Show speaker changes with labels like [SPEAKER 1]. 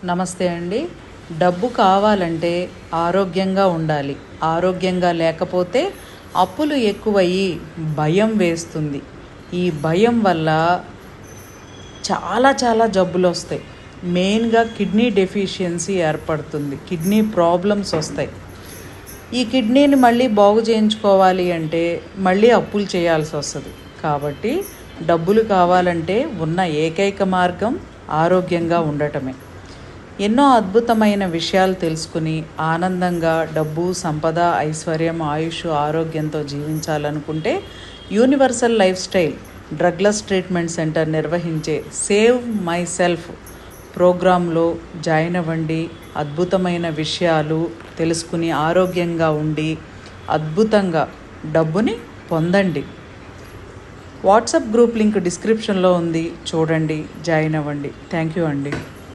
[SPEAKER 1] నమస్తే అండి. డబ్బు కావాలంటే ఆరోగ్యంగా ఉండాలి. ఆరోగ్యంగా లేకపోతే అప్పులు ఎక్కువయ్యి భయం వేస్తుంది. ఈ భయం వల్ల చాలా జబ్బులు వస్తాయి. మెయిన్గా కిడ్నీ డెఫిషియన్సీ ఏర్పడుతుంది. కిడ్నీ ప్రాబ్లమ్స్ వస్తాయి. ఈ కిడ్నీని మళ్ళీ బాగు చేయించుకోవాలి అంటే మళ్ళీ అప్పులు చేయాల్సి వస్తుంది. కాబట్టి డబ్బులు కావాలంటే ఉన్న ఏకైక మార్గం ఆరోగ్యంగా ఉండటమే. ఎన్నో అద్భుతమైన విషయాలు తెలుసుకుని ఆనందంగా డబ్బు, సంపద, ఐశ్వర్యం, ఆయుష్, ఆరోగ్యంతో జీవించాలనుకుంటే universal life style drugless treatment center నిర్వహించే సేవ్ మై సెల్ఫ్ ప్రోగ్రాంలో జాయిన్ అవ్వండి. అద్భుతమైన విషయాలు తెలుసుకుని ఆరోగ్యంగా ఉండి అద్భుతంగా డబ్బుని పొందండి. వాట్సాప్ గ్రూప్ లింక్ డిస్క్రిప్షన్లో ఉంది, చూడండి, జాయిన్ అవ్వండి. థ్యాంక్ యూ అండి.